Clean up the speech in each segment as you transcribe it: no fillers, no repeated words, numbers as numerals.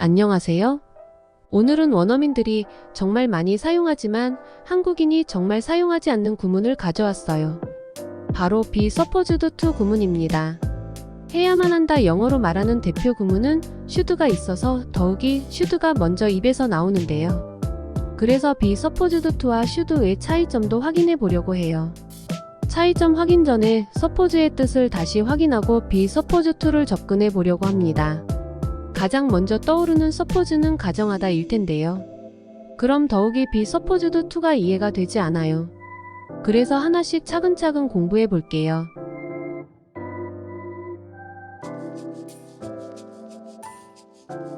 안녕하세요. 오늘은 원어민들이 정말 많이 사용하지만 한국인이 정말 사용하지 않는 구문을 가져왔어요. 바로 be supposed to 구문입니다. 해야만 한다 영어로 말하는 대표 구문은 should가 있어서 더욱이 should가 먼저 입에서 나오는데요. 그래서 be supposed to와 should의 차이점도 확인해 보려고 해요. 차이점 확인 전에 suppose의 뜻을 다시 확인하고 be supposed to를 접근해 보려고 합니다. 가장 먼저 떠오르는 suppose는 가정하다 일 텐데요. 그럼 더욱이 be supposed to가 이해가 되지 않아요. 그래서 하나씩 차근차근 공부해 볼게요.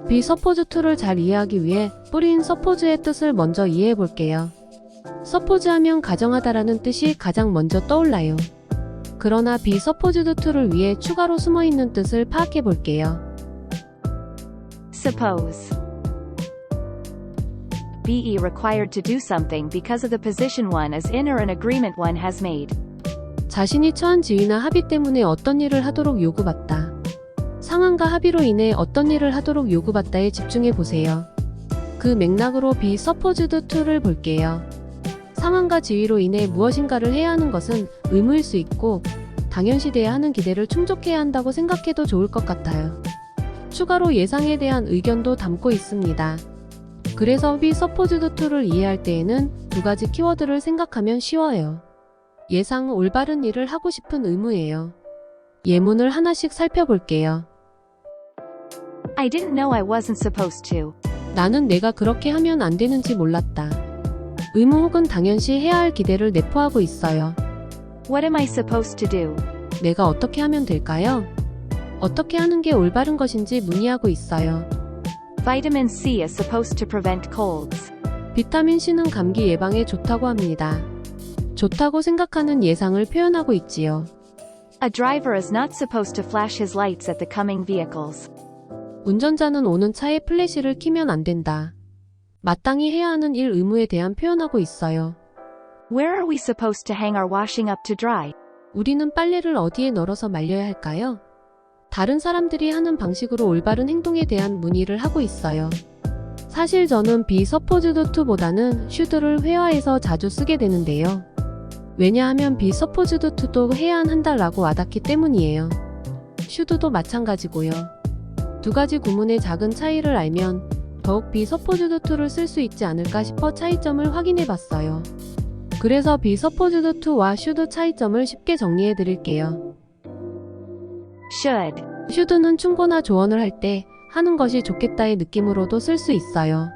be supposed to를 잘 이해하기 위해 뿌리인 suppose의 뜻을 먼저 이해해 볼게요. suppose 하면 가정하다라는 뜻이 가장 먼저 떠올라요. 그러나 be supposed to를 위해 추가로 숨어있는 뜻을 파악해 볼게요. Suppose. Be required to do something because of the position one is in or an agreement one has made. 자신이 처한 지위나 합의 때문에 어떤 일을 하도록 요구받다. 상황과 합의로 인해 어떤 일을 하도록 요구받다에 집중해 보세요. 그 맥락으로 be supposed to를 볼게요. 상황과 지위로 인해 무엇인가를 해야 하는 것은 의무일 수 있고 당연시돼야 하는 기대를 충족해야 한다고 생각해도 좋을 것 같아요. 추가로 예상에 대한 의견도 담고 있습니다. 그래서 be supposed to를 이해할 때에는 두 가지 키워드를 생각하면 쉬워요. 예상, 올바른 일을 하고 싶은 의무예요. 예문을 하나씩 살펴볼게요. I didn't know I wasn't supposed to. 나는 내가 그렇게 하면 안 되는지 몰랐다. 의무 혹은 당연시 해야 할 기대를 내포하고 있어요. What am I supposed to do? 내가 어떻게 하면 될까요? 어떻게 하는 게 올바른 것인지 문의하고 있어요. Vitamin C is supposed to prevent colds. 비타민 C는 감기 예방에 좋다고 합니다. 좋다고 생각하는 예상을 표현하고 있지요. A driver is not supposed to flash his lights at the coming vehicles. 운전자는 오는 차에 플래시를 켜면 안 된다. 마땅히 해야 하는 일 의무에 대한 표현하고 있어요. Where are we supposed to hang our washing up to dry? 우리는 빨래를 어디에 널어서 말려야 할까요? 다른 사람들이 하는 방식으로 올바른 행동에 대한 문의를 하고 있어요. 사실 저는 be supposed to보다는 should를 회화에서 자주 쓰게 되는데요. 왜냐하면 be supposed to도 해야 한다라고 와닿기 때문이에요. should도 마찬가지고요. 두 가지 구문의 작은 차이를 알면 더욱 be supposed to를 쓸 수 있지 않을까 싶어 차이점을 확인해 봤어요. 그래서 be supposed to와 should 차이점을 쉽게 정리해 드릴게요. Should. should는 충고나 조언을 할 때 하는 것이 좋겠다의 느낌으로도 쓸 수 있어요.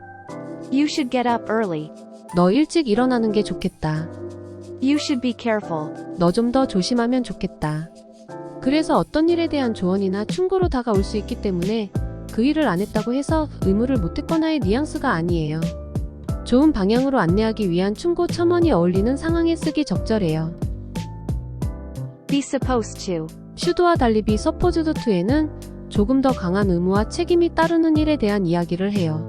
You should get up early. 너 일찍 일어나는 게 좋겠다. You should be careful. 너 좀 더 조심하면 좋겠다. 그래서 어떤 일에 대한 조언이나 충고로 다가올 수 있기 때문에 그 일을 안 했다고 해서 의무를 못했거나의 뉘앙스가 아니에요. 좋은 방향으로 안내하기 위한 충고 첨언이 어울리는 상황에 쓰기 적절해요. Be supposed to. should와 달리 be supposed to에는 조금 더 강한 의무와 책임이 따르는 일에 대한 이야기를 해요.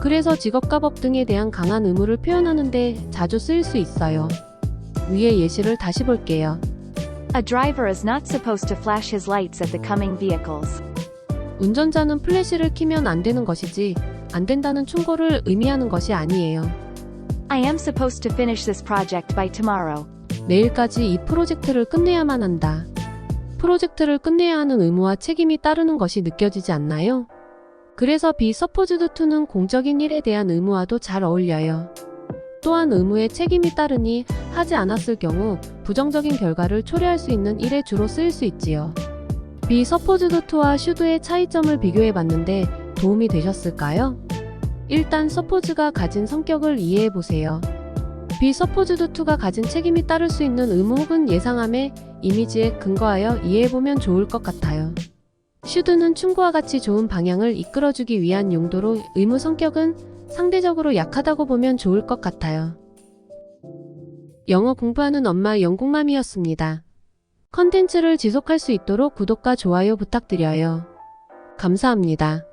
그래서 직업과 법 등에 대한 강한 의무를 표현하는데 자주 쓰일 수 있어요. 위의 예시를 다시 볼게요. A driver is not supposed to flash his lights at the coming vehicles. 운전자는 플래시를 켜면 안 되는 것이지 안 된다는 충고를 의미하는 것이 아니에요. I am supposed to finish this project by tomorrow. 내일까지 이 프로젝트를 끝내야만 한다. 프로젝트를 끝내야 하는 의무와 책임이 따르는 것이 느껴지지 않나요? 그래서 be supposed to는 공적인 일에 대한 의무와도 잘 어울려요. 또한 의무에 책임이 따르니 하지 않았을 경우 부정적인 결과를 초래할 수 있는 일에 주로 쓰일 수 있지요. be supposed to와 should의 차이점을 비교해 봤는데 도움이 되셨을까요? 일단 suppose가 가진 성격을 이해해 보세요. be supposed to가 가진 책임이 따를 수 있는 의무 혹은 예상함의 이미지에 근거하여 이해해보면 좋을 것 같아요. should는 충고와 같이 좋은 방향을 이끌어주기 위한 용도로 의무 성격은 상대적으로 약하다고 보면 좋을 것 같아요. 영어 공부하는 엄마 영국맘이었습니다. 컨텐츠를 지속할 수 있도록 구독과 좋아요 부탁드려요. 감사합니다.